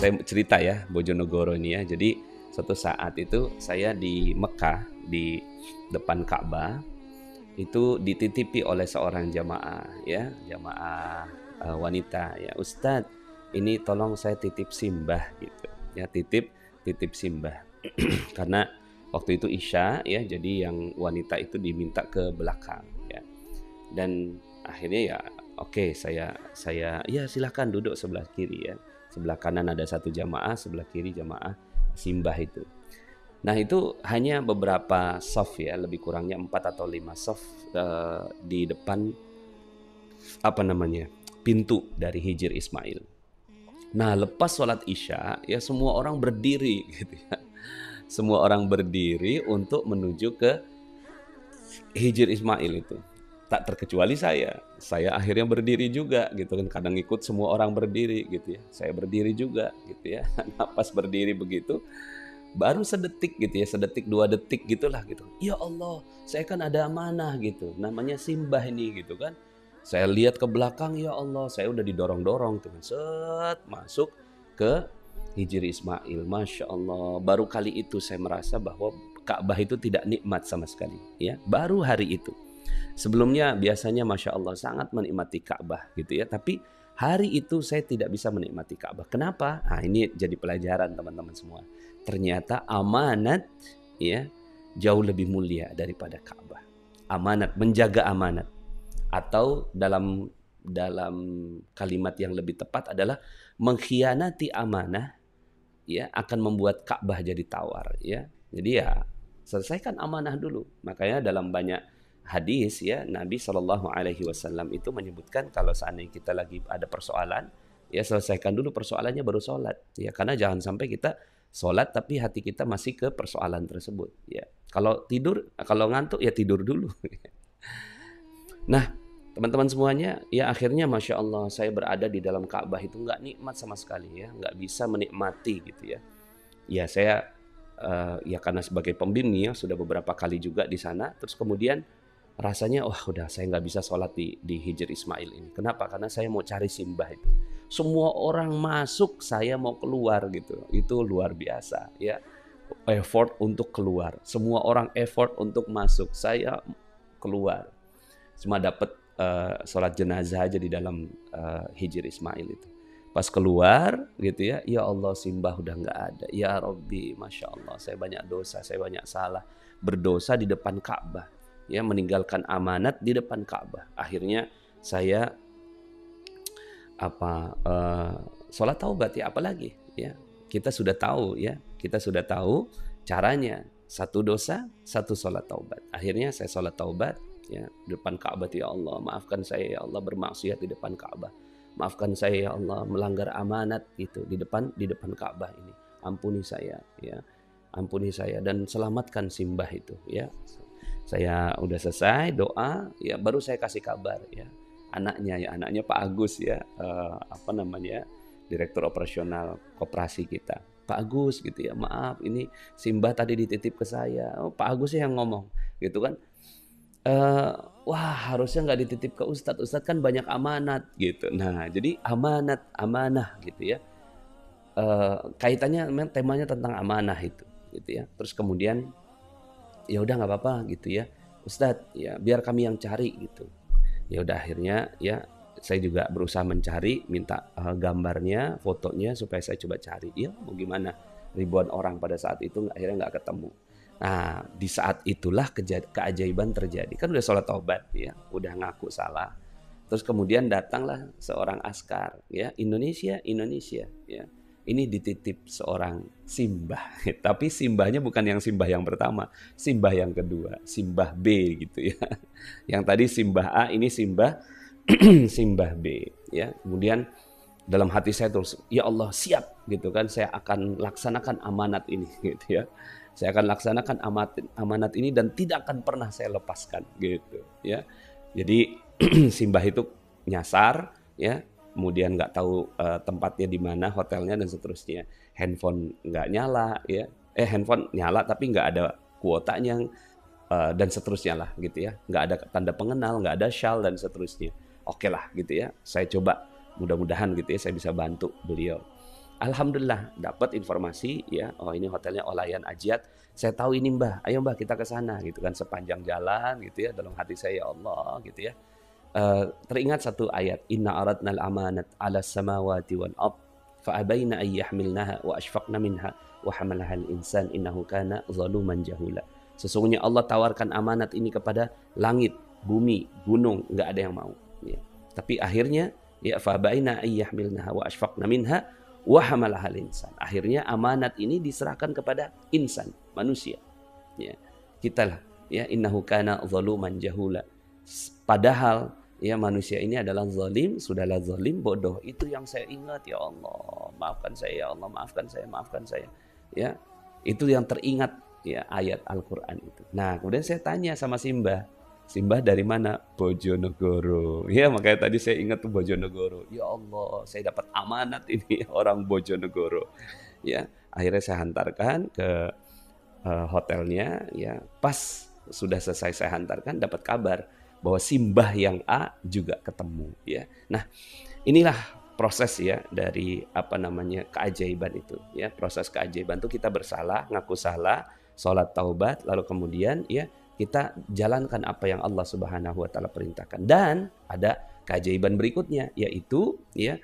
saya cerita ya Bojonegoro ini ya. Jadi suatu saat itu saya di Mekah di depan Ka'bah itu dititipi oleh seorang jamaah ya, jamaah wanita ya, Ustadz ini tolong saya titip simbah gitu ya, titip simbah karena waktu itu Isya ya, jadi yang wanita itu diminta ke belakang ya, dan akhirnya ya oke, saya ya silahkan duduk sebelah kiri ya, sebelah kanan ada satu jamaah, sebelah kiri jamaah simbah itu. Nah itu hanya beberapa soft ya, lebih kurangnya 4 atau 5 soft di depan apa namanya pintu dari Hijr Ismail. Nah lepas sholat Isya ya semua orang berdiri gitu ya. Semua orang berdiri untuk menuju ke Hijr Ismail itu. Tak terkecuali saya akhirnya berdiri juga gitu kan, kadang ikut semua orang berdiri gitu ya, saya berdiri juga gitu ya. Nah, pas berdiri begitu baru sedetik gitu ya, sedetik 2 detik gitulah gitu, ya Allah saya kan ada amanah gitu, namanya simbah ini gitu kan. Saya lihat ke belakang, ya Allah saya udah didorong-dorong tuh set masuk ke Hijr Ismail. Masya Allah, baru kali itu saya merasa bahwa Ka'bah itu tidak nikmat sama sekali ya, baru hari itu. Sebelumnya biasanya Masya Allah sangat menikmati Ka'bah gitu ya, tapi hari itu saya tidak bisa menikmati Ka'bah. Kenapa? Nah ini jadi pelajaran teman-teman semua. Ternyata amanat ya jauh lebih mulia daripada Ka'bah. Amanat, menjaga amanat, atau dalam kalimat yang lebih tepat adalah mengkhianati amanah ya akan membuat Ka'bah jadi tawar ya. Jadi ya selesaikan amanah dulu. Makanya dalam banyak hadis ya Nabi Shallallahu Alaihi Wasallam itu menyebutkan kalau seandainya kita lagi ada persoalan ya selesaikan dulu persoalannya baru sholat ya, karena jangan sampai kita sholat tapi hati kita masih ke persoalan tersebut ya. Kalau ngantuk ya tidur dulu. Nah teman-teman semuanya ya, akhirnya Masya Allah saya berada di dalam Ka'bah itu nggak nikmat sama sekali ya, nggak bisa menikmati gitu ya. Ya saya ya karena sebagai pembimbing ya sudah beberapa kali juga di sana, terus kemudian rasanya wah udah saya nggak bisa sholat di Hijr Ismail ini. Kenapa? Karena saya mau cari simbah itu. Semua orang masuk, saya mau keluar gitu. Itu luar biasa ya. Effort untuk keluar. Semua orang effort untuk masuk. Saya keluar. Cuma dapat sholat jenazah aja di dalam Hijr Ismail itu. Pas keluar gitu ya, ya Allah simbah udah nggak ada. Ya Rabbi, Masya Allah saya banyak dosa, saya banyak salah. Berdosa di depan Ka'bah. Ya, meninggalkan amanat di depan Ka'bah. Akhirnya saya sholat taubat ya, apalagi ya. Kita sudah tahu ya, kita sudah tahu caranya. Satu dosa, satu sholat taubat. Akhirnya saya sholat taubat ya di depan Ka'bah. Ya Allah, maafkan saya ya Allah bermaksiat di depan Ka'bah. Maafkan saya ya Allah melanggar amanat itu di depan Ka'bah ini. Ampuni saya ya. Ampuni saya dan selamatkan simbah itu ya. Saya udah selesai doa ya, baru saya kasih kabar ya anaknya Pak Agus ya, direktur operasional koperasi kita, Pak Agus gitu ya, maaf ini simbah tadi dititip ke saya. Oh, Pak Agus yang ngomong gitu kan, wah harusnya nggak dititip ke Ustadz kan banyak amanat gitu. Nah jadi amanah gitu ya, kaitannya temanya tentang amanah itu gitu ya. Terus kemudian ya udah nggak apa-apa gitu ya Ustadz ya, biar kami yang cari gitu. Ya udah akhirnya ya saya juga berusaha mencari, minta gambarnya, fotonya supaya saya coba cari. Ya mau gimana, ribuan orang pada saat itu akhirnya nggak ketemu. Nah di saat itulah keajaiban terjadi. Kan udah sholat taubat ya, udah ngaku salah. Terus kemudian datanglah seorang askar ya, Indonesia ya. Ini dititip seorang simbah, tapi simbahnya bukan yang simbah yang pertama, simbah yang kedua, simbah B gitu ya. Yang tadi simbah A, ini simbah simbah B ya. Kemudian dalam hati saya terus, ya Allah siap gitu kan, saya akan laksanakan amanat ini gitu ya. Saya akan laksanakan amanat ini dan tidak akan pernah saya lepaskan gitu ya. Jadi simbah itu nyasar ya. Kemudian nggak tahu tempatnya di mana, hotelnya dan seterusnya. Handphone nggak nyala ya, handphone nyala tapi nggak ada kuotanya dan seterusnya lah gitu ya. Nggak ada tanda pengenal, nggak ada syal dan seterusnya. Oke lah gitu ya. Saya coba mudah-mudahan gitu ya saya bisa bantu beliau. Alhamdulillah dapat informasi ya, oh ini hotelnya Olayan Ajiat. Saya tahu ini Mbah, ayo Mbah kita ke sana gitu kan, sepanjang jalan gitu ya, dalam hati saya ya Allah gitu ya. Teringat satu ayat, inna aradnal amanat 'ala samawati wal ard fa abaina ay yahmilnaha wa ashfaqna minha wa hamalaha al-insan innahu kana zaluman jahula. Sesungguhnya Allah tawarkan amanat ini kepada langit, bumi, gunung, nggak ada yang mau ya. Tapi akhirnya ya fa abaina ay yahmilnaha wa ashfaqna minha wa hamalaha al-insan. Akhirnya amanat ini diserahkan kepada insan, manusia. Ya. Kita lah ya, innahu kana zaluman jahula. Padahal ya manusia ini adalah zalim, sudahlah zalim, bodoh. Itu yang saya ingat ya Allah. Maafkan saya ya Allah, maafkan saya, maafkan saya. Ya. Itu yang teringat ya ayat Al-Qur'an itu. Nah, kemudian saya tanya sama Simbah. Simbah dari mana? Bojonegoro. Ya, makanya tadi saya ingat tuh Bojonegoro. Ya Allah, saya dapat amanat ini orang Bojonegoro. Ya, akhirnya saya hantarkan ke hotelnya ya. Pas sudah selesai saya hantarkan, dapat kabar bahwa Simbah yang A juga ketemu ya. Nah, inilah proses ya dari keajaiban itu ya. Proses keajaiban itu kita bersalah, ngaku salah, sholat taubat, lalu kemudian ya kita jalankan apa yang Allah Subhanahu wa taala perintahkan. Dan ada keajaiban berikutnya, yaitu ya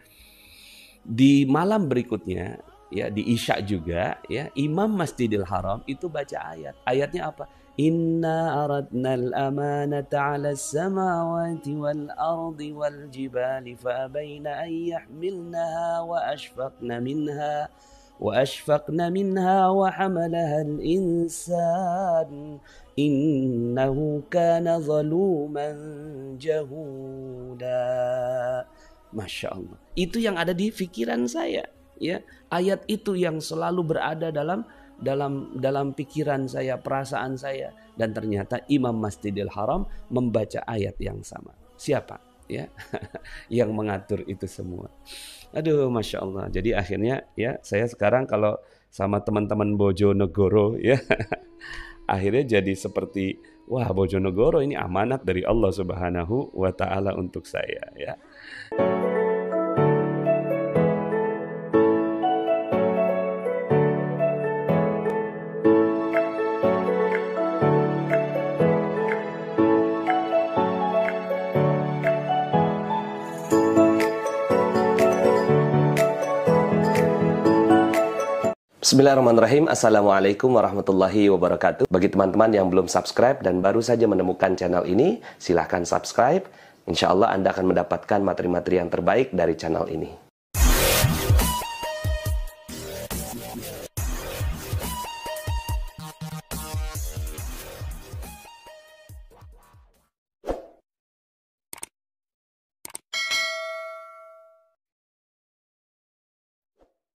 di malam berikutnya ya, di Isya juga ya, Imam Masjidil Haram itu baca ayat. Ayatnya apa? Inna aradnal amanata 'alas samawati wal ardi wal jibali fa abaina an yahmilnaha wa ashfaqna minha wa hamalaha al-insan innahu kana zaluman jahuda. Masya Allah. Itu yang ada di pikiran saya ya. Ayat itu yang selalu berada dalam pikiran saya, perasaan saya, dan ternyata Imam Masjidil Haram membaca ayat yang sama. Siapa ya yang mengatur itu semua? Aduh, Masya Allah. Jadi akhirnya ya saya sekarang kalau sama teman-teman Bojonegoro ya akhirnya jadi seperti wah, Bojonegoro ini amanat dari Allah Subhanahu wa taala untuk saya ya. Bismillahirrahmanirrahim. Assalamualaikum warahmatullahi wabarakatuh. Bagi teman-teman yang belum subscribe dan baru saja menemukan channel ini, silahkan subscribe. Insya Allah Anda akan mendapatkan materi-materi yang terbaik dari channel ini.